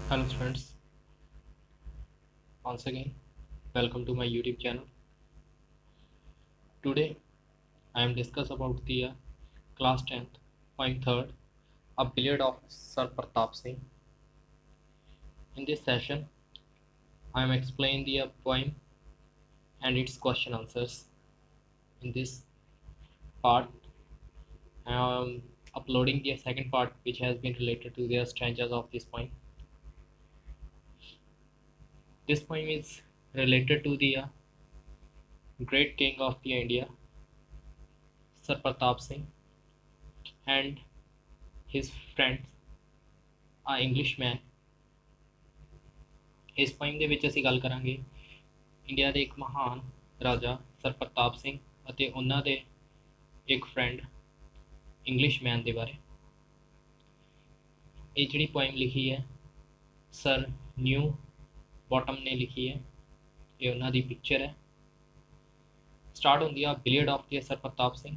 Hello friends, once again welcome to my YouTube channel. Today I am discuss about the class 10th poem 3rd, A Billiard of Sir Pratap Singh. In this session I am explain the poem and its question answers. In this part I am uploading the second part which has been related to the stanzas of this poem. This poem is related to the great king of the India, Sir Pratap Singh, and his friends, a Englishman. ਇਸ poem ਦੇ ਵਿੱਚ ਅਸੀਂ ਗੱਲ ਕਰਾਂਗੇ India ਦੇ ਇੱਕ ਮਹਾਨ ਰਾਜਾ ਸਰ ਪ੍ਰਤਾਪ ਸਿੰਘ ਅਤੇ ਉਹਨਾਂ ਦੇ ਇੱਕ ਫਰੈਂਡ ਇੰਗਲਿਸ਼ਮੈਨ ਦੇ ਬਾਰੇ। ਇਹ ਜਿਹੜੀ ਪੋਇਮ ਲਿਖੀ ਹੈ ਸਰ ਨਿਊ ਬੋਟਮ ਨੇ ਲਿਖੀ ਹੈ। ਇਹ ਉਹਨਾਂ ਦੀ ਪਿਕਚਰ ਹੈ। ਸਟਾਰਟ ਹੁੰਦੀ ਆ billiard of the sir Pratap Singh.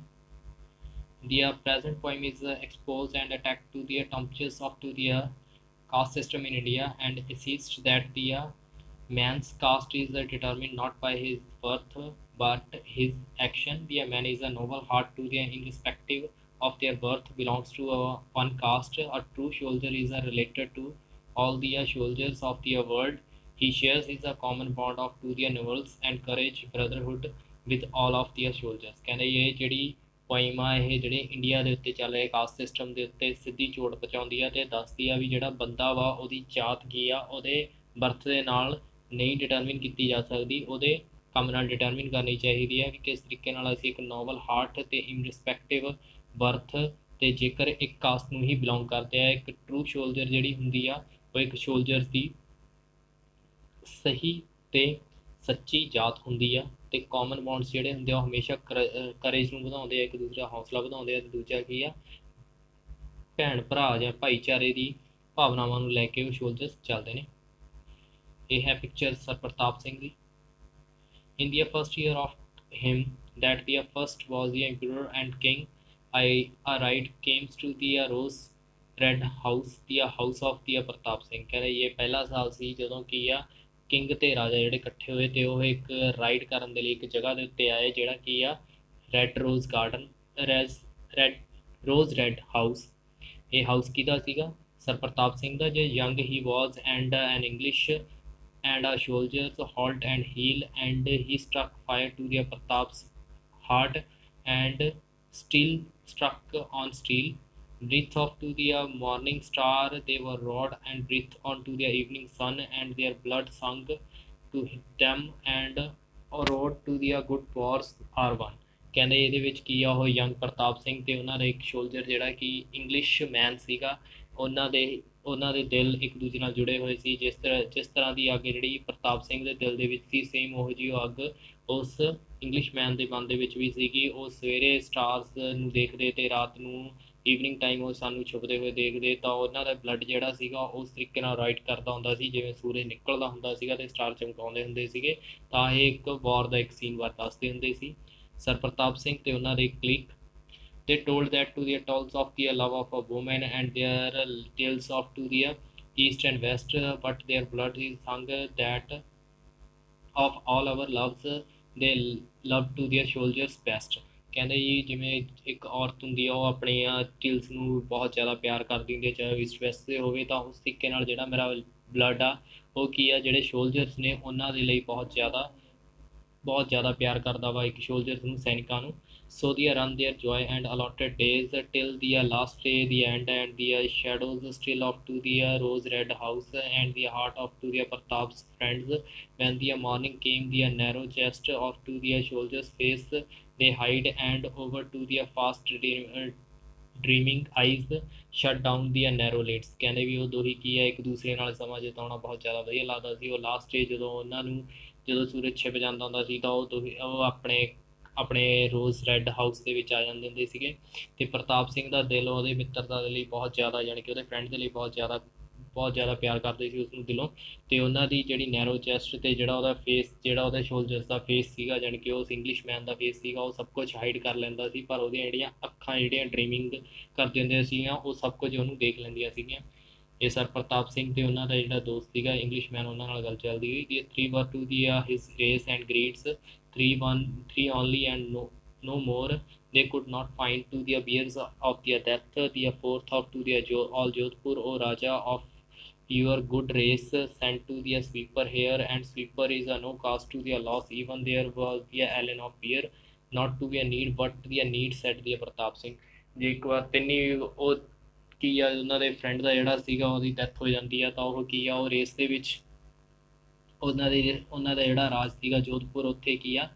The present poem is exposed and attacked to the temptations of to the caste system in India and insists that the man's caste is determined not by his birth but his action. The man is a noble heart to the irrespective of their birth belongs to one caste. A true soldier is related to all the soldiers of the world. He shares his common bond of to the nobles and courage brotherhood with all of the soldiers. ਕਹਿੰਦੇ ਇਹ ਜਿਹੜੀ poem ਆ ਇਹ ਜਿਹੜੇ India ਦੇ ਉੱਤੇ ਚੱਲ ਰਹੇ ਕਾਸਟ ਸਿਸਟਮ ਦੇ ਉੱਤੇ ਸਿੱਧੀ ਚੋਟ ਪਹੁੰਚਾਉਂਦੀ ਆ ਅਤੇ ਦੱਸਦੀ ਆ ਵੀ ਜਿਹੜਾ ਬੰਦਾ ਵਾ ਉਹਦੀ ਜਾਤ ਕੀ ਆ ਉਹਦੇ ਬਰਥ ਦੇ ਨਾਲ ਨਹੀਂ ਡਿਟਰਮਿਨ ਕੀਤੀ ਜਾ ਸਕਦੀ, ਉਹਦੇ ਕੰਮ ਨਾਲ ਡਿਟਰਮਿਨ ਕਰਨੀ ਚਾਹੀਦੀ ਹੈ ਕਿ ਕਿਸ ਤਰੀਕੇ ਨਾਲ ਅਸੀਂ ਇੱਕ ਨੋਬਲ ਹਾਰਟ ਅਤੇ ਇਨਰਿਸਪੈਕਟਿਵ ਬਰਥ ਅਤੇ ਜੇਕਰ ਇੱਕ ਕਾਸਟ ਨੂੰ ਹੀ ਬਿਲੋਂਗ ਕਰਦੇ ਆ। ਇੱਕ ਟਰੂ ਸ਼ੋਲਜਰ ਜਿਹੜੀ ਹੁੰਦੀ ਆ ਉਹ ਇੱਕ ਸ਼ੋਲਜਰ ਦੀ ਸਹੀ ਅਤੇ ਸੱਚੀ ਜਾਤ ਹੁੰਦੀ ਆ ਅਤੇ ਕਾਮਨ ਬੌਂਡਸ ਜਿਹੜੇ ਹੁੰਦੇ ਆ ਉਹ ਹਮੇਸ਼ਾ ਕਰੇਜ ਨੂੰ ਵਧਾਉਂਦੇ ਆ, ਇੱਕ ਦੂਜੇ ਦਾ ਹੌਸਲਾ ਵਧਾਉਂਦੇ ਆ ਅਤੇ ਦੂਜਾ ਕੀ ਆ ਭੈਣ ਭਰਾ ਜਾਂ ਭਾਈਚਾਰੇ ਦੀ ਭਾਵਨਾਵਾਂ ਨੂੰ ਲੈ ਕੇ ਉਹ ਸ਼ੋਲਜਰਸ ਚੱਲਦੇ ਨੇ। ਇਹ ਹੈ picture sir Pratap Singh the. In the first year of him that the first was the emperor and king, I right came to the rose red house, the house of the ਪ੍ਰਤਾਪ ਸਿੰਘ। ਕਹਿੰਦੇ ਇਹ ਪਹਿਲਾ ਸਾਲ ਸੀ ਜਦੋਂ ਕੀ ਆ ਕਿੰਗ ਅਤੇ ਰਾਜਾ ਜਿਹੜੇ ਇਕੱਠੇ ਹੋਏ ਅਤੇ ਉਹ ਇੱਕ ਰਾਈਡ ਕਰਨ ਦੇ ਲਈ ਇੱਕ ਜਗ੍ਹਾ ਦੇ ਉੱਤੇ ਆਏ ਜਿਹੜਾ ਕੀ ਆ red rose garden rose red house. ਇਹ ਹਾਊਸ ਕਿਹਦਾ ਸੀਗਾ? ਸਰ ਪ੍ਰਤਾਪ ਸਿੰਘ ਦਾ। ਜੋ young he was and N English and a soldier's halt and heel and he struck fire to the Pratap's heart and still struck on steel. Breath of to the morning star they were rod and breath on to the evening sun and their blood sung to them and rode to the good wars are one। ਕਹਿੰਦੇ ਇਹਦੇ ਵਿੱਚ ਕੀ ਆ ਉਹ young ਪ੍ਰਤਾਪ ਸਿੰਘ ਅਤੇ ਉਹਨਾਂ ਦਾ ਇੱਕ ਸ਼ੋਲਜਰ ਜਿਹੜਾ ਕਿ ਇੰਗਲਿਸ਼ ਮੈਨ ਸੀਗਾ, ਉਹਨਾਂ ਦੇ ਦਿਲ ਇੱਕ ਦੂਜੇ ਨਾਲ ਜੁੜੇ ਹੋਏ ਸੀ। ਜਿਸ ਤਰ੍ਹਾਂ ਦੀ ਅੱਗ ਜਿਹੜੀ ਪ੍ਰਤਾਪ ਸਿੰਘ ਦੇ ਦਿਲ ਦੇ ਵਿੱਚ ਸੀ ਸੇਮ ਉਹੋ ਜਿਹੀ ਅੱਗ ਉਸ ਇੰਗਲਿਸ਼ਮੈਨ ਦੇ ਮਨ ਦੇ ਵਿੱਚ ਵੀ ਸੀਗੀ। ਉਹ ਸਵੇਰੇ ਸਟਾਰਸ ਨੂੰ ਦੇਖਦੇ ਅਤੇ ਰਾਤ ਨੂੰ ਈਵਨਿੰਗ ਟਾਈਮ ਉਹ ਸਾਨੂੰ ਛੁਪਦੇ ਹੋਏ ਦੇਖਦੇ ਤਾਂ ਉਹਨਾਂ ਦਾ ਬਲੱਡ ਜਿਹੜਾ ਸੀਗਾ ਉਸ ਤਰੀਕੇ ਨਾਲ ਰਾਈਟ ਕਰਦਾ ਹੁੰਦਾ ਸੀ ਜਿਵੇਂ ਸੂਰਜ ਨਿਕਲਦਾ ਹੁੰਦਾ ਸੀਗਾ ਅਤੇ ਸਟਾਰ ਚਮਕਾਉਂਦੇ ਹੁੰਦੇ ਸੀਗੇ। ਤਾਂ ਇਹ ਇੱਕ ਵਾਰ ਦਾ ਇੱਕ ਸੀਨ ਬਾਰੇ ਦੱਸਦੇ ਹੁੰਦੇ ਸੀ ਸਰ ਪ੍ਰਤਾਪ ਸਿੰਘ ਅਤੇ ਉਹਨਾਂ ਦੇ colleague. They told that to the tales of the love of a woman and their tales of to the east and west, but their blood is sung that of all our loves they love to their soldiers best। ਕਹਿੰਦੇ ਜੀ ਜਿਵੇਂ ਇੱਕ ਔਰਤ ਹੁੰਦੀ ਆ ਉਹ ਆਪਣੀਆਂ tills ਨੂੰ ਬਹੁਤ ਜ਼ਿਆਦਾ ਪਿਆਰ ਕਰਦੀ ਹੁੰਦੀ ਹੈ ਚਾਹੇ ਈਸਟ ਵੈਸਟ ਦੇ ਹੋਵੇ, ਤਾਂ ਉਸ ਤਰੀਕੇ ਨਾਲ ਜਿਹੜਾ ਮੇਰਾ ਬਲੱਡ ਆ ਉਹ ਕੀ ਆ ਜਿਹੜੇ ਸ਼ੋਲਜਰਸ ਨੇ ਉਹਨਾਂ ਦੇ ਲਈ ਬਹੁਤ ਜ਼ਿਆਦਾ ਪਿਆਰ ਕਰਦਾ ਵਾ ਇੱਕ ਸ਼ੋਲਜਰਸ ਨੂੰ, ਸੈਨਿਕਾਂ ਨੂੰ। So they run their joy and allotted days till the last day, the end, and the shadows still of to the rose red house and the heart of to the Pratap's friends. When the morning came, the narrow chest of to the soldier's face they hide, and over to the fast dreaming eyes shut down the narrow lids। ਕਹਿੰਦੇ ਵੀ ਉਹ ਦੋਹੀ ਕੀ ਹੈ ਇੱਕ ਦੂਸਰੇ ਨਾਲ ਸਮਾਂ ਜਿਤਾਉਣਾ ਬਹੁਤ ਜ਼ਿਆਦਾ ਵਧੀਆ ਲੱਗਦਾ ਸੀ। ਉਹ ਲਾਸਟ ਡੇ ਜਦੋਂ ਸੂਰਜ ਛਿਪ ਜਾਂਦਾ ਹੁੰਦਾ ਸੀ ਤਾਂ ਉਹ ਆਪਣੇ ਰੋਜ਼ ਰੈੱਡ ਹਾਊਸ ਦੇ ਵਿੱਚ ਆ ਜਾਂਦੇ ਹੁੰਦੇ ਸੀਗੇ ਅਤੇ ਪ੍ਰਤਾਪ ਸਿੰਘ ਦਾ ਦਿਲ ਉਹਦੇ ਮਿੱਤਰਤਾ ਦੇ ਲਈ ਬਹੁਤ ਜ਼ਿਆਦਾ ਯਾਨੀ ਕਿ ਉਹਦੇ ਫਰੈਂਡ ਦੇ ਲਈ ਬਹੁਤ ਜ਼ਿਆਦਾ ਪਿਆਰ ਕਰਦੇ ਸੀ ਉਸਨੂੰ ਦਿਲੋਂ। ਅਤੇ ਉਹਨਾਂ ਦੀ ਜਿਹੜੀ ਨੈਰੋ ਚੈਸਟ ਅਤੇ ਜਿਹੜਾ ਉਹਦਾ ਫੇਸ ਜਿਹੜਾ ਉਹਦੇ ਸ਼ੋਲਜਰਸ ਦਾ ਫੇਸ ਸੀਗਾ ਯਾਨੀ ਕਿ ਉਸ ਇੰਗਲਿਸ਼ਮੈਨ ਦਾ ਫੇਸ ਸੀਗਾ ਉਹ ਸਭ ਕੁਝ ਹਾਈਡ ਕਰ ਲੈਂਦਾ ਸੀ, ਪਰ ਉਹਦੀਆਂ ਜਿਹੜੀਆਂ ਅੱਖਾਂ ਜਿਹੜੀਆਂ ਡਰੀਮਿੰਗ ਕਰਦੀਆਂ ਹੁੰਦੀਆਂ ਸੀਗੀਆਂ ਉਹ ਸਭ ਕੁਝ ਉਹਨੂੰ ਦੇਖ ਲੈਂਦੀਆਂ ਸੀਗੀਆਂ। ਇਹ ਸਰ ਪ੍ਰਤਾਪ ਸਿੰਘ ਤੇ ਉਹਨਾਂ ਦਾ ਜਿਹੜਾ ਦੋਸਤ ਸੀਗਾ ਇੰਗਲਿਸ਼ਮੈਨ, ਉਹਨਾਂ ਨਾਲ ਗੱਲ ਚੱਲਦੀ ਹੋਈ the three were to the his race and greets three only and no more they could not find to the beers of the death the fourth of to the all Jodhpur O Raja of your good race sent to the sweeper here and sweeper is a no cost to the loss even there was the Allen of beer not to be a need but the need said the ਪ੍ਰਤਾਪ ਸਿੰਘ। ਜੇ ਇੱਕ ਵਾਰ ਤਿੰਨੀ ਉਹ ਕੀ ਆ ਉਹਨਾਂ ਦੇ friend ਦਾ ਜਿਹੜਾ ਸੀਗਾ ਉਹਦੀ death ਹੋ ਜਾਂਦੀ ਆ ਤਾਂ ਉਹ ਕੀ ਆ ਉਹ ਰੇਸ ਦੇ ਵਿੱਚ ਉਹਨਾਂ ਦਾ ਜਿਹੜਾ ਰਾਜ ਸੀਗਾ ਜੋਧਪੁਰ, ਉੱਥੇ ਕੀ ਆ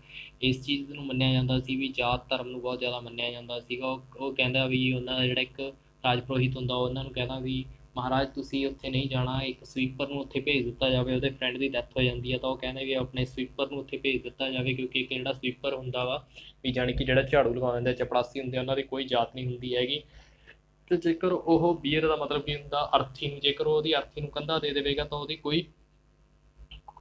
ਇਸ ਚੀਜ਼ ਨੂੰ ਮੰਨਿਆ ਜਾਂਦਾ ਸੀ ਵੀ ਜਾਤ ਧਰਮ ਨੂੰ ਬਹੁਤ ਜ਼ਿਆਦਾ ਮੰਨਿਆ ਜਾਂਦਾ ਸੀਗਾ। ਉਹ ਕਹਿੰਦਾ ਵੀ ਉਹਨਾਂ ਦਾ ਜਿਹੜਾ ਇੱਕ ਰਾਜ ਪੁਰੋਹਿਤ ਹੁੰਦਾ ਉਹਨਾਂ ਨੂੰ ਕਹਿੰਦਾ ਵੀ ਮਹਾਰਾਜ ਤੁਸੀਂ ਉੱਥੇ ਨਹੀਂ ਜਾਣਾ, ਇੱਕ ਸਵੀਪਰ ਨੂੰ ਉੱਥੇ ਭੇਜ ਦਿੱਤਾ ਜਾਵੇ। ਉਹਦੇ ਫਰੈਂਡ ਦੀ ਡੈਥ ਹੋ ਜਾਂਦੀ ਆ ਤਾਂ ਉਹ ਕਹਿੰਦੇ ਵੀ ਆਪਣੇ ਸਵੀਪਰ ਨੂੰ ਉੱਥੇ ਭੇਜ ਦਿੱਤਾ ਜਾਵੇ, ਕਿਉਂਕਿ ਇੱਕ ਜਿਹੜਾ ਸਵੀਪਰ ਹੁੰਦਾ ਵਾ ਵੀ ਜਾਣੀ ਕਿ ਜਿਹੜਾ ਝਾੜੂ ਲਗਾਉਂਦੇ ਹੁੰਦੇ, ਚਪੜਾਸੀ ਹੁੰਦੇ, ਉਹਨਾਂ ਦੀ ਕੋਈ ਜਾਤ ਨਹੀਂ ਹੁੰਦੀ ਹੈਗੀ। ਤੇ ਜੇਕਰ ਉਹ ਬੀਅਰ ਦਾ ਮਤਲਬ ਕੀ ਹੁੰਦਾ ਅਰਥੀ ਨੂੰ, ਜੇਕਰ ਉਹਦੀ ਅਰਥੀ ਨੂੰ ਕੰਧਾ ਦੇ ਦੇਵੇਗਾ ਤਾਂ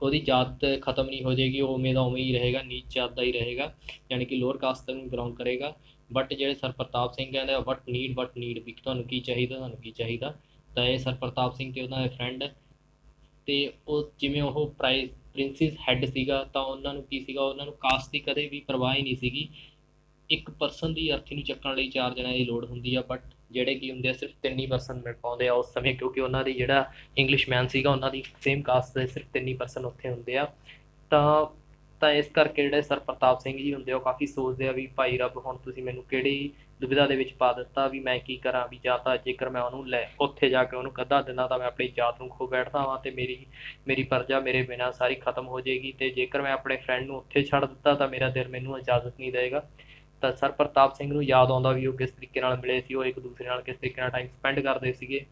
ਉਹਦੀ ਜਾਤ ਖਤਮ ਨਹੀਂ ਹੋ ਜਾਏਗੀ, ਉਹ ਉਵੇਂ ਦਾ ਉਵੇਂ ਹੀ ਰਹੇਗਾ, ਨੀਚ ਜਾਤ ਦਾ ਹੀ ਰਹੇਗਾ, ਯਾਨੀ ਕਿ ਲੋਅਰ ਕਾਸਟ ਨੂੰ ਬਿਲੋਂਗ ਕਰੇਗਾ। ਬਟ ਜਿਹੜੇ ਸਰ ਪ੍ਰਤਾਪ ਸਿੰਘ ਕਹਿੰਦੇ ਵਟ ਨੀਡ ਵੀ ਤੁਹਾਨੂੰ ਕੀ ਚਾਹੀਦਾ ਤਾਂ ਇਹ ਸਰ ਪ੍ਰਤਾਪ ਸਿੰਘ ਤੇ ਉਹਨਾਂ ਦੇ ਫਰੈਂਡ ਤੇ ਉਹ ਜਿਵੇਂ ਉਹ ਪ੍ਰਿੰਸਿਸ ਹੈੱਡ ਸੀਗਾ ਤਾਂ ਉਹਨਾਂ ਨੂੰ ਕੀ ਸੀਗਾ, ਉਹਨਾਂ ਨੂੰ ਕਾਸਟ ਦੀ ਕਦੇ ਵੀ ਪਰਵਾਹ ਹੀ ਨਹੀਂ ਸੀਗੀ। ਇੱਕ ਪਰਸਨ ਦੀ ਅਰਥੀ ਨੂੰ ਚੱਕਣ ਲਈ 4 ਜਣਿਆਂ ਦੀ ਲੋੜ ਹੁੰਦੀ ਆ, ਬਟ ਜਿਹੜੇ ਕੀ ਹੁੰਦੇ ਆ ਸਿਰਫ 3 ਹੀ ਪਰਸਨ ਮਿਲ ਪਾਉਂਦੇ ਆ ਉਸ ਸਮੇਂ, ਕਿਉਂਕਿ ਉਹਨਾਂ ਦੀ ਜਿਹੜਾ ਇੰਗਲਿਸ਼ਮੈਨ ਸੀਗਾ ਉਹਨਾਂ ਦੀ ਸੇਮ ਕਾਸਟ ਦੇ ਸਿਰਫ 3 ਹੀ ਪਰਸਨ ਉੱਥੇ ਹੁੰਦੇ ਆ। ਤਾਂ ਇਸ ਕਰਕੇ ਜਿਹੜੇ ਸਰ ਪ੍ਰਤਾਪ ਸਿੰਘ ਜੀ ਹੁੰਦੇ ਆ ਉਹ ਕਾਫੀ ਸੋਚਦੇ ਆ ਵੀ ਭਾਈ ਰੱਬ ਹੁਣ ਤੁਸੀਂ ਮੈਨੂੰ ਕਿਹੜੀ ਦੁਵਿਧਾ ਦੇ ਵਿੱਚ ਪਾ ਦਿੱਤਾ ਵੀ ਮੈਂ ਕੀ ਕਰਾਂ, ਵੀ ਜਾਂ ਤਾਂ ਜੇਕਰ ਮੈਂ ਉਹਨੂੰ ਉੱਥੇ ਜਾ ਕੇ ਉਹਨੂੰ ਕੱਢਾ ਦਿੰਦਾ ਤਾਂ ਮੈਂ ਆਪਣੀ ਜਾਤ ਨੂੰ ਖੋ ਬੈਠਦਾ ਵਾਂ ਤੇ ਮੇਰੀ ਪ੍ਰਜਾ ਮੇਰੇ ਬਿਨਾਂ ਸਾਰੀ ਖਤਮ ਹੋ ਜਾਏਗੀ, ਤੇ ਜੇਕਰ ਮੈਂ ਆਪਣੇ ਫਰੈਂਡ ਨੂੰ ਉੱਥੇ ਛੱਡ ਦਿੱਤਾ ਤਾਂ ਮੇਰਾ ਦਿਲ ਮੈਨੂੰ ਇਜਾਜ਼ਤ ਨਹੀਂ ਦੇਵੇਗਾ। ਤਾਂ ਸਰ ਪ੍ਰਤਾਪ ਸਿੰਘ ਨੂੰ ਯਾਦ ਆਉਂਦਾ ਵੀ ਉਹ ਕਿਸ ਤਰੀਕੇ ਨਾਲ ਮਿਲੇ ਸੀ, ਉਹ ਇੱਕ ਦੂਸਰੇ ਨਾਲ ਕਿਸ ਤਰੀਕੇ ਨਾਲ ਟਾਈਮ ਸਪੈਂਡ ਕਰਦੇ ਸੀਗੇ।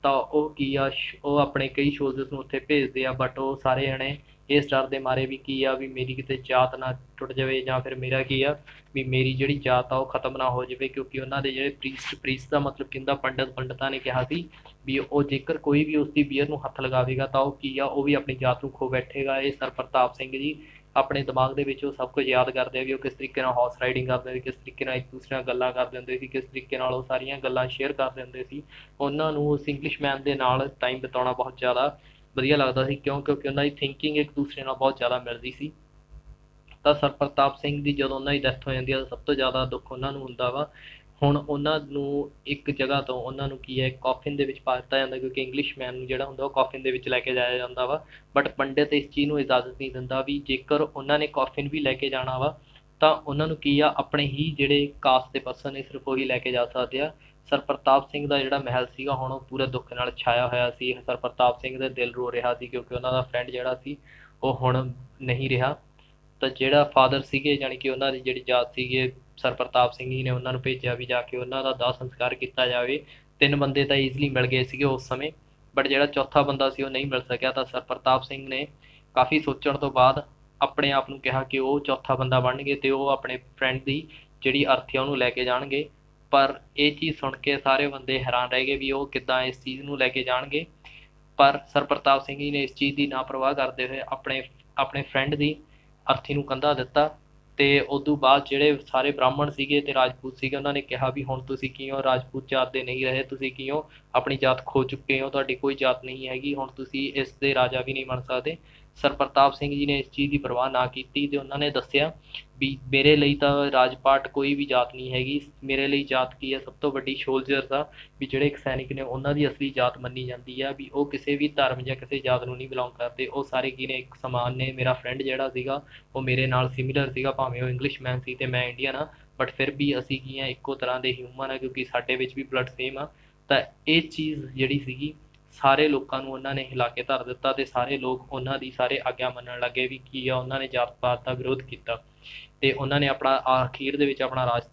ਤਾਂ ਉਹ ਕੀ ਆ ਉਹ ਆਪਣੇ ਕਈ ਸੋਲਜਰਸ ਨੂੰ ਉੱਥੇ ਭੇਜਦੇ ਆ, ਬਟ ਉਹ ਸਾਰੇ ਜਣੇ ਇਸ ਡਰ ਦੇ ਮਾਰੇ ਵੀ ਕੀ ਆ ਵੀ ਮੇਰੀ ਕਿਤੇ ਜਾਤ ਨਾ ਟੁੱਟ ਜਾਵੇ ਜਾਂ ਫਿਰ ਮੇਰਾ ਕੀ ਆ ਵੀ ਮੇਰੀ ਜਿਹੜੀ ਜਾਤ ਆ ਉਹ ਖਤਮ ਨਾ ਹੋ ਜਾਵੇ, ਕਿਉਂਕਿ ਉਹਨਾਂ ਦੇ ਜਿਹੜੇ ਪ੍ਰੀਸਟ ਦਾ ਮਤਲਬ ਕਹਿੰਦਾ ਪੰਡਤਾਂ ਨੇ ਕਿਹਾ ਸੀ ਵੀ ਉਹ ਜੇਕਰ ਕੋਈ ਵੀ ਉਸਦੀ ਬੀਅਰ ਨੂੰ ਹੱਥ ਲਗਾਵੇਗਾ ਤਾਂ ਉਹ ਕੀ ਆ ਉਹ ਵੀ ਆਪਣੀ ਜਾਤ ਨੂੰ ਖੋ ਬੈਠੇਗਾ। ਇਹ ਸਰ ਪ੍ਰਤਾਪ ਸਿੰਘ ਜੀ ਆਪਣੇ ਦਿਮਾਗ ਦੇ ਵਿੱਚ ਉਹ ਸਭ ਕੁਝ ਯਾਦ ਕਰਦੇ ਆ ਵੀ ਉਹ ਕਿਸ ਤਰੀਕੇ ਨਾਲ ਹਾਰਸ ਰਾਈਡਿੰਗ ਕਰਦੇ ਸੀ, ਕਿਸ ਤਰੀਕੇ ਨਾਲ ਇੱਕ ਦੂਸਰੇ ਨਾਲ ਗੱਲਾਂ ਕਰਦੇ ਹੁੰਦੇ ਸੀ, ਕਿਸ ਤਰੀਕੇ ਨਾਲ ਉਹ ਸਾਰੀਆਂ ਗੱਲਾਂ ਸ਼ੇਅਰ ਕਰਦੇ ਹੁੰਦੇ ਸੀ। ਉਹਨਾਂ ਨੂੰ ਉਸ ਇੰਗਲਿਸ਼ਮੈਨ ਦੇ ਨਾਲ ਟਾਈਮ ਬਿਤਾਉਣਾ ਬਹੁਤ ਜ਼ਿਆਦਾ ਵਧੀਆ ਲੱਗਦਾ ਸੀ, ਕਿਉਂਕਿ ਉਹਨਾਂ ਦੀ ਥਿੰਕਿੰਗ ਇੱਕ ਦੂਸਰੇ ਨਾਲ ਬਹੁਤ ਜ਼ਿਆਦਾ ਮਿਲਦੀ ਸੀ। ਤਾਂ ਸਰ ਪ੍ਰਤਾਪ ਸਿੰਘ ਦੀ ਜਦੋਂ ਉਹਨਾਂ ਦੀ ਡੈਥ ਹੋ ਜਾਂਦੀ ਹੈ ਸਭ ਤੋਂ ਜ਼ਿਆਦਾ ਦੁੱਖ ਉਹਨਾਂ ਨੂੰ ਹੁੰਦਾ ਵਾ। ਹੁਣ ਉਹਨਾਂ ਨੂੰ ਇੱਕ ਜਗ੍ਹਾ ਤੋਂ ਉਹਨਾਂ ਨੂੰ ਕੀ ਹੈ ਕੌਫਿਨ ਦੇ ਵਿੱਚ ਪਾ ਦਿੱਤਾ ਜਾਂਦਾ, ਕਿਉਂਕਿ ਇੰਗਲਿਸ਼ਮੈਨ ਨੂੰ ਜਿਹੜਾ ਹੁੰਦਾ ਉਹ ਕੌਫਿਨ ਦੇ ਵਿੱਚ ਲੈ ਕੇ ਜਾਇਆ ਜਾਂਦਾ ਵਾ। ਬਟ ਪੰਡਿਤ ਇਸ ਚੀਜ਼ ਨੂੰ ਇਜਾਜ਼ਤ ਨਹੀਂ ਦਿੰਦਾ ਵੀ ਜੇਕਰ ਉਹਨਾਂ ਨੇ ਕੌਫਿਨ ਵੀ ਲੈ ਕੇ ਜਾਣਾ ਵਾ ਤਾਂ ਉਹਨਾਂ ਨੂੰ ਕੀ ਆ ਆਪਣੇ ਹੀ ਜਿਹੜੇ ਕਾਸਟ ਦੇ ਪਰਸਨ ਨੇ ਸਿਰਫ ਉਹੀ ਲੈ ਕੇ ਜਾ ਸਕਦੇ ਆ। ਸਰ ਪ੍ਰਤਾਪ ਸਿੰਘ ਦਾ ਜਿਹੜਾ ਮਹਿਲ ਸੀਗਾ ਹੁਣ ਉਹ ਪੂਰੇ ਦੁੱਖ ਨਾਲ ਛਾਇਆ ਹੋਇਆ ਸੀ। ਸਰ ਪ੍ਰਤਾਪ ਸਿੰਘ ਦਾ ਦਿਲ ਰੋ ਰਿਹਾ ਸੀ ਕਿਉਂਕਿ ਉਹਨਾਂ ਦਾ ਫਰੈਂਡ ਜਿਹੜਾ ਸੀ ਉਹ ਹੁਣ ਨਹੀਂ ਰਿਹਾ। ਤਾਂ ਜਿਹੜਾ ਫਾਦਰ ਸੀਗੇ ਜਾਣੀ ਕਿ ਉਹਨਾਂ ਦੀ ਜਿਹੜੀ ਜਾਤ ਸੀਗੇ ਸਰ ਪ੍ਰਤਾਪ ਸਿੰਘ ਜੀ ਨੇ ਉਹਨਾਂ ਨੂੰ ਭੇਜਿਆ ਵੀ ਜਾ ਕੇ ਉਹਨਾਂ ਦਾ ਦਾਹ ਸੰਸਕਾਰ ਕੀਤਾ ਜਾਵੇ। 3 ਬੰਦੇ ਤਾਂ ਈਜ਼ਲੀ ਮਿਲ ਗਏ ਸੀਗੇ ਉਸ ਸਮੇਂ, ਬਟ ਜਿਹੜਾ ਚੌਥਾ ਬੰਦਾ ਸੀ ਉਹ ਨਹੀਂ ਮਿਲ ਸਕਿਆ। ਤਾਂ ਸਰ ਪ੍ਰਤਾਪ ਸਿੰਘ ਨੇ ਕਾਫੀ ਸੋਚਣ ਤੋਂ ਬਾਅਦ ਆਪਣੇ ਆਪ ਨੂੰ ਕਿਹਾ ਕਿ ਉਹ ਚੌਥਾ ਬੰਦਾ ਬਣਨਗੇ ਤੇ ਉਹ ਆਪਣੇ ਫਰੈਂਡ ਦੀ ਜਿਹੜੀ ਅਰਥੀ ਆ ਉਹਨੂੰ ਲੈ ਕੇ ਜਾਣਗੇ। ਪਰ ਇਹ ਚੀਜ਼ ਸੁਣ ਕੇ ਸਾਰੇ ਬੰਦੇ ਹੈਰਾਨ ਰਹਿ ਗਏ ਵੀ ਉਹ ਕਿੱਦਾਂ ਇਸ ਚੀਜ਼ ਨੂੰ ਲੈ ਕੇ ਜਾਣਗੇ। ਪਰ ਸਰ ਪ੍ਰਤਾਪ ਸਿੰਘ ਜੀ ਨੇ ਇਸ ਚੀਜ਼ ਦੀ ਨਾ ਪਰਵਾਹ ਕਰਦੇ ਹੋਏ ਆਪਣੇ ਫਰੈਂਡ ਦੀ ਅਰਥੀ ਨੂੰ ਕੰਧਾ ਦਿੱਤਾ। ਤੇ ਉਦੋਂ ਬਾਅਦ ਜਿਹੜੇ ਸਾਰੇ ਬ੍ਰਾਹਮਣ ਸੀਗੇ ਤੇ ਰਾਜਪੂਤ ਸੀਗੇ ਉਹਨਾਂ ਨੇ ਕਿਹਾ ਵੀ ਹੁਣ ਤੁਸੀਂ ਕੀ ਹੋ, ਰਾਜਪੂਤ ਜਾਤ ਦੇ ਨਹੀਂ ਰਹੇ, ਤੁਸੀਂ ਕੀ ਹੋ, ਆਪਣੀ ਜਾਤ ਖੋ ਚੁੱਕੇ ਹੋ, ਤੁਹਾਡੀ ਕੋਈ ਜਾਤ ਨਹੀਂ ਹੈਗੀ, ਹੁਣ ਤੁਸੀਂ ਇਸ ਦੇ ਰਾਜਾ ਵੀ ਨਹੀਂ ਬਣ ਸਕਦੇ। ਸਰ ਪ੍ਰਤਾਪ ਸਿੰਘ ਜੀ ਨੇ ਇਸ ਚੀਜ਼ ਦੀ ਪਰਵਾਹ ਨਾ ਕੀਤੀ ਤੇ ਉਹਨਾਂ ਨੇ ਦੱਸਿਆ ਵੀ ਮੇਰੇ ਲਈ ਤਾਂ ਰਾਜਪਾਟ ਕੋਈ ਵੀ ਜਾਤ ਨਹੀਂ ਹੈਗੀ, ਮੇਰੇ ਲਈ ਜਾਤ ਕੀ ਹੈ ਸਭ ਤੋਂ ਵੱਡੀ ਸੋਲਜਰਸ ਆ, ਵੀ ਜਿਹੜੇ ਇੱਕ ਸੈਨਿਕ ਨੇ ਉਹਨਾਂ ਦੀ ਅਸਲੀ ਜਾਤ ਮੰਨੀ ਜਾਂਦੀ ਆ, ਵੀ ਉਹ ਕਿਸੇ ਵੀ ਧਰਮ ਜਾਂ ਕਿਸੇ ਜਾਤ ਨੂੰ ਨਹੀਂ ਬਿਲੋਂਗ ਕਰਦੇ, ਉਹ ਸਾਰੇ ਕੀ ਨੇ ਇੱਕ ਸਮਾਨ ਨੇ। ਮੇਰਾ ਫਰੈਂਡ ਜਿਹੜਾ ਸੀਗਾ ਉਹ ਮੇਰੇ ਨਾਲ ਸਿਮਿਲਰ ਸੀਗਾ, ਭਾਵੇਂ ਉਹ ਇੰਗਲਿਸ਼ਮੈਨ ਸੀ ਤੇ ਮੈਂ ਇੰਡੀਅਨ ਆ, ਬਟ ਫਿਰ ਵੀ ਅਸੀਂ ਕੀ ਆ ਇੱਕੋ ਤਰ੍ਹਾਂ ਦੇ ਹਿਊਮਨ ਆ ਕਿਉਂਕਿ ਸਾਡੇ ਵਿੱਚ ਵੀ ਬਲੱਡ ਸੇਮ ਆ। ਤਾਂ ਇਹ ਚੀਜ਼ ਜਿਹੜੀ ਸੀਗੀ ਸਾਰੇ ਲੋਕਾਂ ਨੂੰ ਉਹਨਾਂ ਨੇ ਹਿਲਾ ਕੇ ਧਰ ਦਿੱਤਾ ਤੇ ਸਾਰੇ ਲੋਕ ਉਹਨਾਂ ਦੀ ਸਾਰੇ ਆਗਿਆ ਮੰਨਣ ਲੱਗੇ ਵੀ ਕੀ ਆ ਉਹਨਾਂ ਨੇ ਜਾਤ ਪਾਤ ਦਾ ਵਿਰੋਧ ਕੀਤਾ ਤੇ ਉਹਨਾਂ ਨੇ ਆਪਣਾ ਅਖੀਰ ਦੇ ਵਿੱਚ ਆਪਣਾ ਰਾਜ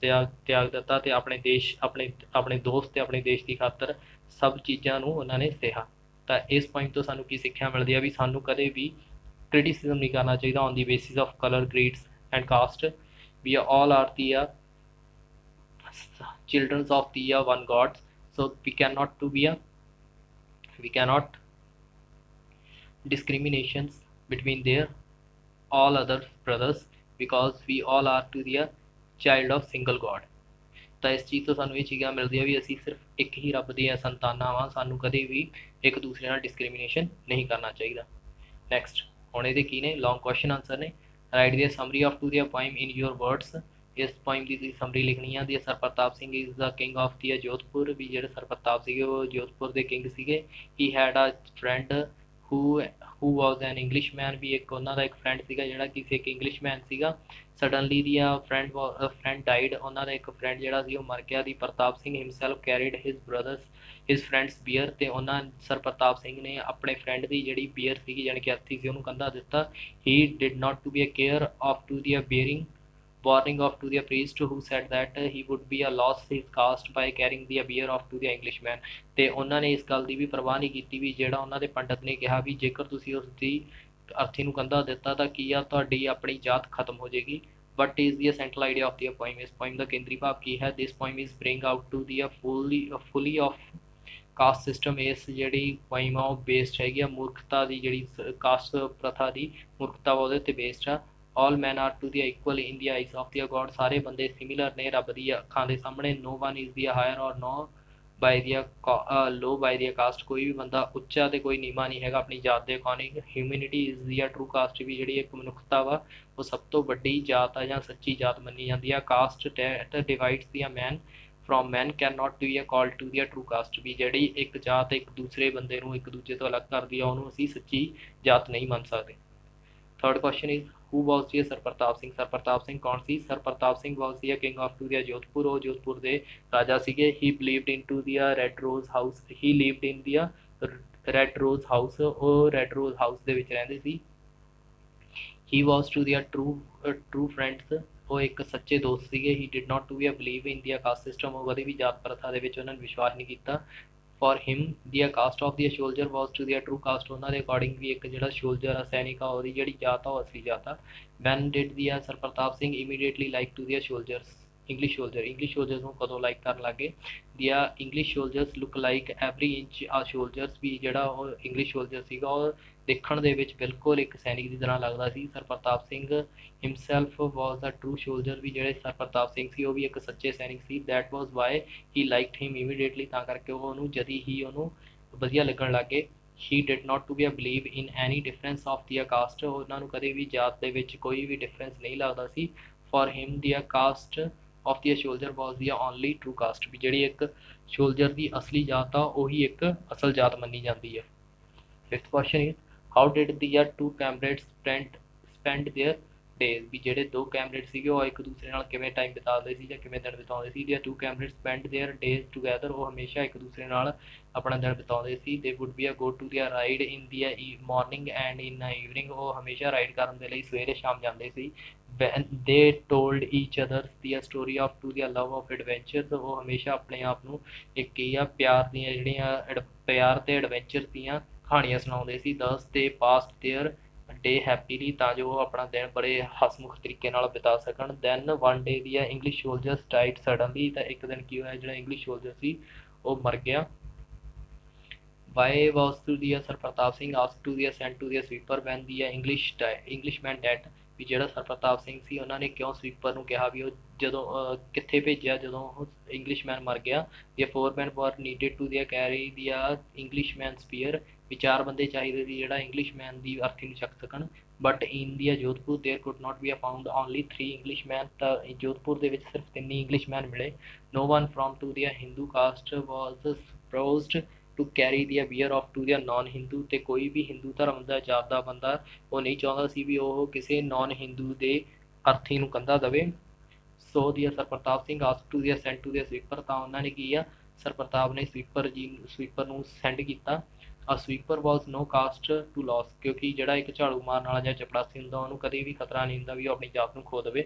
ਤਿਆਗ ਦਿੱਤਾ ਤੇ ਆਪਣੇ ਦੇਸ਼ ਆਪਣੇ ਦੋਸਤ ਤੇ ਆਪਣੇ ਦੇਸ਼ ਦੀ ਖਾਤਰ ਸਭ ਚੀਜ਼ਾਂ ਨੂੰ ਉਹਨਾਂ ਨੇ ਸਹਿਆ। ਤਾਂ ਇਸ ਪੁਆਇੰਟ ਤੋਂ ਸਾਨੂੰ ਕੀ ਸਿੱਖਿਆ ਮਿਲਦੀ ਆ ਵੀ ਸਾਨੂੰ ਕਦੇ ਵੀ ਕ੍ਰਿਟਿਸਿਜ਼ਮ ਨਹੀਂ ਕਰਨਾ ਚਾਹੀਦਾ on the basis of colour, creeds and caste. We all are the children of the one God, so we cannot discriminations between their all other brothers because we all are to the child of single God. ਤਾਂ ਇਸ ਚੀਜ਼ ਤੋਂ ਸਾਨੂੰ ਇਹ ਚੀਜ਼ਾਂ ਮਿਲਦੀਆਂ ਵੀ ਅਸੀਂ ਸਿਰਫ ਇੱਕ ਹੀ ਰੱਬ ਦੀਆਂ ਸੰਤਾਨਾਂ ਵਾਂ, ਸਾਨੂੰ ਕਦੇ ਵੀ ਇੱਕ ਦੂਸਰੇ ਨਾਲ ਡਿਸਕ੍ਰਿਮੀਨੇਸ਼ਨ ਨਹੀਂ ਕਰਨਾ ਚਾਹੀਦਾ। ਨੈਕਸਟ, ਹੁਣ ਇਹਦੇ ਕੀ ਨੇ ਲੌਂਗ ਕੁਐਸਚਨ ਆਨਸਰ ਨੇ। Write the summary of to the poem in your words. ਇਸ ਪੋਇਮ ਦੀ ਤੁਸੀਂ ਸਮਰੀ ਲਿਖਣੀ ਆ। The sir Pratap Singh is the king of the Jodhpur, ਵੀ ਜਿਹੜੇ ਸਰ ਪ੍ਰਤਾਪ ਸੀਗੇ ਉਹ ਜੋਧਪੁਰ ਦੇ ਕਿੰਗ ਸੀਗੇ। He had a friend who was an Englishman, ਵੀ ਇੱਕ ਉਹਨਾਂ ਦਾ ਇੱਕ ਫਰੈਂਡ ਸੀਗਾ ਜਿਹੜਾ ਕਿਸੇ ਇੱਕ ਇੰਗਲਿਸ਼ਮੈਨ ਸੀਗਾ। ਸਡਨਲੀ ਦੀ ਫਰੈਂਡ ਡਾਈਡ, ਉਹਨਾਂ ਦਾ ਇੱਕ ਫਰੈਂਡ ਜਿਹੜਾ ਸੀ ਉਹ ਮਰ ਗਿਆ। ਦੀ ਪ੍ਰਤਾਪ ਸਿੰਘ ਹਿਮਸੈਲਫ ਕੈਰੀਡ ਹਿਸ ਫਰੈਂਡਸ ਬੀਅਰ, ਤੇ ਉਹਨਾਂ ਸਰ ਪ੍ਰਤਾਪ ਸਿੰਘ ਨੇ ਆਪਣੇ ਫਰੈਂਡ ਦੀ ਜਿਹੜੀ ਬੀਅਰ ਸੀਗੀ ਜਾਣੀ ਕਿ ਅਰਥੀ ਸੀ ਉਹਨੂੰ ਕੰਧਾ ਦਿੱਤਾ। He did not to be a care of to the bearing warning of to the priest who said that he would be a loss his caste by carrying the beer of to the Englishman। ਤੇ ਉਹਨਾਂ ਨੇ ਇਸ ਗੱਲ ਦੀ ਵੀ ਪਰਵਾਹ ਨਹੀਂ ਕੀਤੀ ਵੀ ਜਿਹੜਾ ਉਹਨਾਂ ਦੇ ਪੰਡਤ ਨੇ ਕਿਹਾ ਵੀ ਜੇਕਰ ਤੁਸੀਂ ਉਸ ਦੀ ਅਰਥੀ ਨੂੰ ਕੰਧਾ ਦਿੱਤਾ ਤਾਂ ਕੀ ਆ ਤੁਹਾਡੀ ਆਪਣੀ ਜਾਤ ਖਤਮ ਹੋ ਜਾਏਗੀ। But is the central idea of the poem, ਇਸ ਪੋਇਮ ਦਾ ਕੇਂਦਰੀ ਭਾਵ ਕੀ ਹੈ। This poem is bring out to the folly of caste system. ਇਸ ਜਿਹੜੀ ਪੋਇਮ ਆ ਉਹ ਬੇਸਡ ਹੈਗੀ ਆ ਮੂਰਖਤਾ ਦੀ, ਜਿਹੜੀ ਕਾਸਟ ਪ੍ਰਥਾ ਦੀ ਮੂਰਖਤਾ ਵਾ ਉਹਦੇ 'ਤੇ ਬੇਸਡ ਆ। All man are to the equal in the eyes of the God, ਸਾਰੇ ਬੰਦੇ ਸਿਮਿਲਰ ਨੇ ਰੱਬ ਦੀ ਅੱਖਾਂ ਦੇ ਸਾਹਮਣੇ। No one is the higher or no by the low by the caste, ਕੋਈ ਵੀ ਬੰਦਾ ਉੱਚਾ ਤੇ ਕੋਈ ਨੀਵਾਂ ਨਹੀਂ ਹੈਗਾ ਆਪਣੀ ਜਾਤ ਦੇ according. Humanity is the true caste, ਵੀ ਜਿਹੜੀ ਇੱਕ ਮਨੁੱਖਤਾ ਵਾ ਉਹ ਸਭ ਤੋਂ ਵੱਡੀ ਜਾਤ ਆ ਜਾਂ ਸੱਚੀ ਜਾਤ ਮੰਨੀ ਜਾਂਦੀ ਆ। Caste divides the man from man can not be called to the true caste, ਵੀ ਜਿਹੜੀ ਇੱਕ ਜਾਤ ਇੱਕ ਦੂਸਰੇ ਬੰਦੇ ਨੂੰ ਇੱਕ ਦੂਜੇ ਤੋਂ ਅਲੱਗ ਕਰਦੀ ਆ ਉਹਨੂੰ ਅਸੀਂ ਸੱਚੀ ਜਾਤ ਨਹੀਂ ਮੰਨ ਸਕਦੇ। Third question is who was the sir Pratap Singh, sir Pratap Singh ਕੌਣ ਸੀ। Sir Pratap Singh was the king of to ਦੀ ਜੋਧਪੁਰ, ਉਹ ਜੋਧਪੁਰ ਦੇ ਰਾਜਾ ਸੀਗੇ। ਹੀ ਬਲੀਵਡ ਇਨ to the red rose house, he lived in the red rose house, ਉਹ ਰੈੱਡ ਰੋਜ਼ ਹਾਊਸ ਦੇ ਵਿੱਚ ਰਹਿੰਦੇ ਸੀ। ਹੀ ਵਾਜ਼ ਟੂ ਦੀ ਟਰੂ ਫਰੈਂਡਸ, ਉਹ ਇੱਕ ਸੱਚੇ ਦੋਸਤ ਸੀਗੇ। ਹੀ did not to be believe in the caste system, ਉਹ ਕਦੇ ਵੀ ਜਾਤ ਪ੍ਰਥਾ ਦੇ ਵਿੱਚ ਉਹਨਾਂ ਨੇ ਵਿਸ਼ਵਾਸ ਨਹੀਂ ਕੀਤਾ। For him the caste of the soldier was to the true caste, ਉਹਨਾਂ ਦੇ ਅਕੋਰਡਿੰਗ ਵੀ ਇੱਕ ਜਿਹੜਾ ਸ਼ੋਲਜਰ ਆ ਸੈਨਿਕ ਆ ਉਹਦੀ ਜਿਹੜੀ ਜਾਤ ਆ ਉਹ ਅਸਲੀ ਜਾਤ ਆ। When did the sir Pratap Singh immediately like to the soldiers, English soldiers ਨੂੰ ਕਦੋਂ ਲਾਈਕ ਕਰਨ ਲੱਗੇ। The English soldiers look like every inch a soldiers, ਵੀ ਜਿਹੜਾ ਉਹ ਇੰਗਲਿਸ਼ ਸ਼ੋਲਜਰ ਸੀਗਾ ਉਹ ਦੇਖਣ ਦੇ ਵਿੱਚ ਬਿਲਕੁਲ ਇੱਕ ਸੈਨਿਕ ਦੀ ਤਰ੍ਹਾਂ ਲੱਗਦਾ ਸੀ। ਸਰ ਪ੍ਰਤਾਪ ਸਿੰਘ ਹਿਮਸੈਲਫ ਵਾਜ਼ ਦਾ ਟਰੂ ਸ਼ੋਲਜਰ, ਵੀ ਜਿਹੜੇ ਸਰ ਪ੍ਰਤਾਪ ਸਿੰਘ ਸੀ ਉਹ ਵੀ ਇੱਕ ਸੱਚੇ ਸੈਨਿਕ ਸੀ। That was why he liked him immediately, ਤਾਂ ਕਰਕੇ ਉਹ ਉਹਨੂੰ ਜਦੀ ਹੀ ਉਹਨੂੰ ਵਧੀਆ ਲੱਗਣ ਲੱਗ ਗਏ। He did not to be believe in any difference of the caste, ਉਹਨਾਂ ਨੂੰ ਕਦੇ ਵੀ ਜਾਤ ਦੇ ਵਿੱਚ ਕੋਈ ਵੀ ਡਿਫਰੈਂਸ ਨਹੀਂ ਲੱਗਦਾ ਸੀ। For him the caste of the soldier was the only true caste, ਵੀ ਜਿਹੜੀ ਇੱਕ ਸ਼ੋਲਜਰ ਦੀ ਅਸਲੀ ਜਾਤ ਆ ਉਹੀ ਇੱਕ ਅਸਲ ਜਾਤ ਮੰਨੀ ਜਾਂਦੀ ਹੈ। Fifth question is how did the to ਕੈਮਰੇਡਸ spend their days, ਵੀ ਜਿਹੜੇ ਦੋ ਕੈਮਰੇਡ ਸੀਗੇ ਉਹ ਇੱਕ ਦੂਸਰੇ ਨਾਲ ਕਿਵੇਂ ਟਾਈਮ ਬਿਤਾਉਂਦੇ ਸੀ ਜਾਂ ਕਿਵੇਂ ਦਿਨ ਬਿਤਾਉਂਦੇ ਸੀ। The two comrade spend their days together, ਉਹ ਹਮੇਸ਼ਾ ਇੱਕ ਦੂਸਰੇ ਨਾਲ ਆਪਣਾ ਦਿਨ ਬਿਤਾਉਂਦੇ ਸੀ। They would be go to the ride in the morning and in evening, ਉਹ ਹਮੇਸ਼ਾ ਰਾਈਡ ਕਰਨ ਦੇ ਲਈ ਸਵੇਰੇ ਸ਼ਾਮ ਜਾਂਦੇ ਸੀ। ਦੇ told ਈਚ others the story of to the love of adventures, ਉਹ ਹਮੇਸ਼ਾ ਆਪਣੇ ਆਪ ਨੂੰ ਇੱਕ ਕੀ ਆ ਪਿਆਰ ਦੀਆਂ ਜਿਹੜੀਆਂ ਪਿਆਰ ਤੇ ਐਡਵੈਂਚਰ ਦੀਆਂ ਕਹਾਣੀਆਂ ਸੁਣਾਉਂਦੇ ਸੀ। ਦਸ ਦੇ ਪਾਸਟ ਦੇਅਰ ਡੇ ਹੈਪੀਲੀ, ਤਾਂ ਜੋ ਉਹ ਆਪਣਾ ਦਿਨ ਬੜੇ ਹਸਮੁਖ ਤਰੀਕੇ ਨਾਲ ਬਿਤਾ ਸਕਣ। ਦੈਨ ਵਨ ਡੇ ਦੀ ਇੰਗਲਿਸ਼ ਸ਼ੋਲਜਰਸ ਡਾਈਡ ਸਡਨਲੀ, ਤਾਂ ਇੱਕ ਦਿਨ ਕੀ ਹੋਇਆ ਜਿਹੜਾ ਇੰਗਲਿਸ਼ ਸ਼ੋਲਜਰ ਸੀ ਉਹ ਮਰ ਗਿਆ। Why was to the sir Pratap Singh ask to the send to the sweeper when the Englishman dead, ਵੀ ਜਿਹੜਾ ਸਰ ਪ੍ਰਤਾਪ ਸਿੰਘ ਸੀ ਉਹਨਾਂ ਨੇ ਕਿਉਂ ਸਵੀਪਰ ਨੂੰ ਕਿਹਾ ਵੀ ਉਹ ਜਦੋਂ ਕਿੱਥੇ ਭੇਜਿਆ ਜਦੋਂ ਉਹ ਇੰਗਲਿਸ਼ਮੈਨ ਮਰ ਗਿਆ। ਦੀ ਫੋਰਮੈਨ ਵਰ needed to the carry the Englishman spear, ਵੀ ਚਾਰ ਬੰਦੇ ਚਾਹੀਦੇ ਸੀ ਜਿਹੜਾ ਇੰਗਲਿਸ਼ਮੈਨ ਦੀ ਅਰਥੀ ਨੂੰ ਚੱਕ ਸਕਣ। But in the Jodhpur there could not be found only 3 Englishman, ਤਾਂ ਜੋਧਪੁਰ ਦੇ ਵਿੱਚ ਸਿਰਫ 3 ਹੀ ਇੰਗਲਿਸ਼ਮੈਨ ਮਿਲੇ। No one from to the Hindu caste was supposed to carry the bier of to the non Hindu, ਤੇ ਕੋਈ ਵੀ ਹਿੰਦੂ ਧਰਮ ਦਾ ਜਾਤ ਦਾ ਬੰਦਾ ਉਹ ਨਹੀਂ ਚਾਹੁੰਦਾ ਸੀ ਵੀ ਉਹ ਕਿਸੇ ਨਾਨ ਹਿੰਦੂ ਦੇ ਅਰਥੀ ਨੂੰ ਕੰਧਾ ਦੇਵੇ। So the sir Pratap Singh ask to the send to the sweeper, ਤਾਂ ਉਹਨਾਂ ਨੇ ਕੀ ਆ ਸਰ ਪ੍ਰਤਾਪ ਨੇ ਸਵੀਪਰ ਨੂੰ ਸੈਂਡ ਕੀਤਾ। A sweeper was no caste to lose, ਕਿਉਂਕਿ ਜਿਹੜਾ ਇੱਕ ਝਾੜੂ ਮਾਰਨ ਵਾਲਾ ਜਾਂ ਚਪੜਾਸੀ ਹੁੰਦਾ ਉਹਨੂੰ ਕਦੇ ਵੀ ਖਤਰਾ ਨਹੀਂ ਹੁੰਦਾ ਵੀ ਉਹ ਆਪਣੀ ਜਾਤ ਨੂੰ ਖੋ ਦੇਵੇ।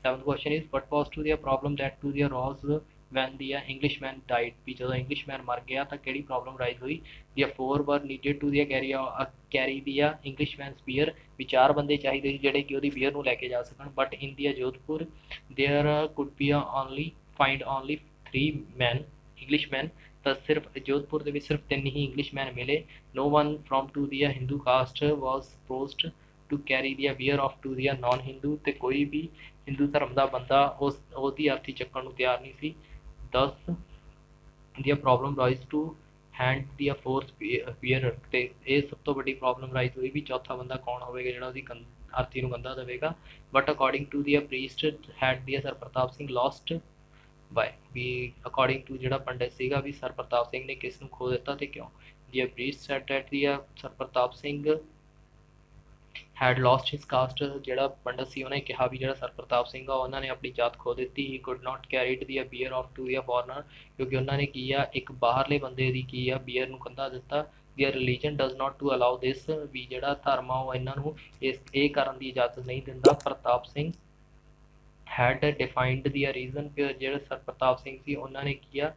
Seventh question is what was to the problem that to the rose when the Englishman died, ਵੀ ਜਦੋਂ ਇੰਗਲਿਸ਼ਮੈਨ ਮਰ ਗਿਆ ਤਾਂ ਕਿਹੜੀ ਪ੍ਰੋਬਲਮ ਰਾਈਜ਼ ਹੋਈ। The four were needed to the carry the Englishman spear, ਵੀ ਚਾਰ ਬੰਦੇ ਚਾਹੀਦੇ ਸੀ ਜਿਹੜੇ ਕਿ ਉਹਦੀ ਬੀਅਰ ਨੂੰ ਲੈ ਕੇ ਜਾ ਸਕਣ। But in the Jodhpur there could B find only 3 man Englishman, ਤਾਂ ਸਿਰਫ ਜੋਧਪੁਰ ਦੇ ਵਿੱਚ ਸਿਰਫ 3 ਹੀ ਇੰਗਲਿਸ਼ਮੈਨ ਮਿਲੇ। No one from to the Hindu caste was supposed to carry the beer off to the non-Hindu, ਤੇ ਕੋਈ ਵੀ ਹਿੰਦੂ ਧਰਮ ਦਾ ਬੰਦਾ ਉਹਦੀ ਅਰਥੀ ਚੱਕਣ ਨੂੰ ਤਿਆਰ ਨਹੀਂ ਸੀ। Thus the problem rise to hand the fourth bearer, ਤੇ ਇਹ ਸਭ ਤੋਂ ਵੱਡੀ ਪ੍ਰੋਬਲਮ ਰਾਈਜ਼ ਹੋਈ ਵੀ ਚੌਥਾ ਬੰਦਾ ਕੌਣ ਹੋਵੇਗਾ ਜਿਹੜਾ ਉਹਦੀ ਅਰਥੀ ਨੂੰ ਕੰਧਾ ਦੇਵੇਗਾ। But according to the priest had the Sir Pratap Singh lost by, ਵੀ ਅਕੋਰਡਿੰਗ ਟੂ ਜਿਹੜਾ ਪੰਡਿਤ ਸੀਗਾ ਵੀ ਸਰ ਪ੍ਰਤਾਪ ਸਿੰਘ ਨੇ ਕਿਸ ਨੂੰ ਖੋ ਦਿੱਤਾ ਤੇ ਕਿਉਂ। The priest said that the Sir Pratap Singh had lost his caste, ਜਿਹੜਾ ਪੰਡਿਤ ਸੀ ਉਹਨੇ ਕਿਹਾ ਵੀ ਜਿਹੜਾ ਸਰ ਪ੍ਰਤਾਪ ਸਿੰਘ ਆ ਉਹਨਾਂ ਨੇ ਆਪਣੀ ਜਾਤ ਖੋ ਦਿੱਤੀ। He could not carry the beer off to the foreigner, ਕਿਉਂਕਿ ਉਹਨਾਂ ਨੇ ਕੀ ਆ ਇੱਕ ਬਾਹਰਲੇ ਬੰਦੇ ਦੀ ਕੀ ਆ ਬੀਅਰ ਨੂੰ ਕੰਧਾ ਦਿੱਤਾ। Their religion does not to allow this, ਵੀ ਜਿਹੜਾ ਧਰਮ ਆ ਉਹ ਇਹਨਾਂ ਨੂੰ ਇਹ ਕਰਨ ਦੀ ਇਜਾਜ਼ਤ ਨਹੀਂ ਦਿੰਦਾ। Pratap Singh had defined the reason, ਜਿਹੜੇ ਸਰ ਪ੍ਰਤਾਪ ਸਿੰਘ ਸੀ ਉਹਨਾਂ ਨੇ ਕੀ ਆ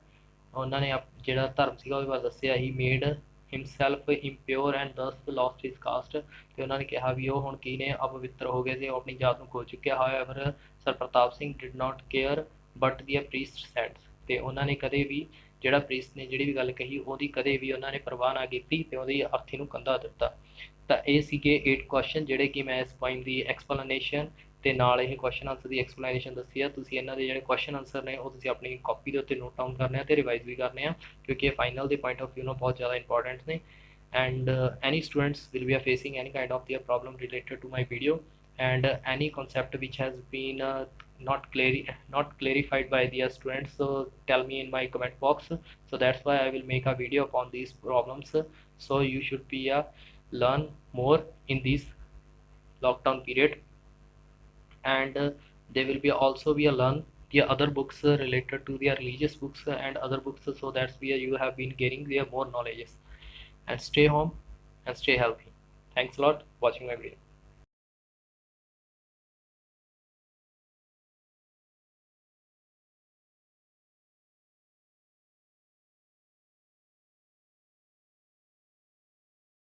ਉਹਨਾਂ ਨੇ ਜਿਹੜਾ ਧਰਮ ਸੀਗਾ ਉਹਦੇ ਬਾਰੇ ਦੱਸਿਆ। ਹੀ made himself impure and thus lost his caste, ਤੇ ਉਹਨਾਂ ਨੇ ਕਿਹਾ ਵੀ ਉਹ ਹੁਣ ਕੀ ਨੇ ਅਪਵਿੱਤਰ ਹੋ ਗਏ ਤੇ ਉਹ ਆਪਣੀ ਜਾਤ ਨੂੰ ਖੋ ਚੁੱਕਿਆ। However sir Pratap Singh did not care but the priest said, ਤੇ ਉਹਨਾਂ ਨੇ ਕਦੇ ਵੀ ਜਿਹੜਾ ਪ੍ਰੀਸਟ ਨੇ ਜਿਹੜੀ ਵੀ ਗੱਲ ਕਹੀ ਉਹਦੀ ਕਦੇ ਵੀ ਉਹਨਾਂ ਨੇ ਪਰਵਾਹ ਨਾ ਕੀਤੀ ਤੇ ਉਹਦੀ ਅਰਥੀ ਨੂੰ ਕੰਧਾ ਦਿੱਤਾ। ਤਾਂ ਇਹ ਸੀਗੇ 8 ਕੁਐਸਚਨ ਜਿਹੜੇ ਕਿ ਮੈਂ ਇਸ ਪੋਇਮ ਦੀ ਐਕਸਪਲੇਨੇਸ਼ਨ ਤੇ ਨਾਲ ਇਹ ਕੁਐਸਚਨ ਆਨਸਰ ਦੀ ਐਕਸਪਲੇਨੇਸ਼ਨ ਦੱਸੀ ਆ। ਤੁਸੀਂ ਇਹਨਾਂ ਦੇ ਜਿਹੜੇ ਕੁਐਸਚਨ ਆਨਸਰ ਨੇ ਉਹ ਤੁਸੀਂ ਆਪਣੀ ਕਾਪੀ ਦੇ ਉੱਤੇ ਨੋਟ ਡਾਊਨ ਕਰਨੇ ਆ ਤੇ ਰਿਵਾਈਜ਼ ਵੀ ਕਰਨੇ ਆ, ਕਿਉਂਕਿ ਇਹ ਫਾਈਨਲ ਦੇ ਪੁਆਇੰਟ ਆਫ ਵਿਊ ਨਾਲ ਬਹੁਤ ਜ਼ਿਆਦਾ ਇੰਪੋਰਟੈਂਟ ਨੇ। and any students will be facing any kind of their problem related to my video, and any concept which has been not clarified by the students, so tell me in my comment box, so that's why I will make a video upon these problems, so you should be learn more in this lockdown period, and there will be also be a learn the other books related to the religious books and other books, so that's where you have been getting their more knowledge. And stay home and stay healthy. Thanks a lot for watching my video.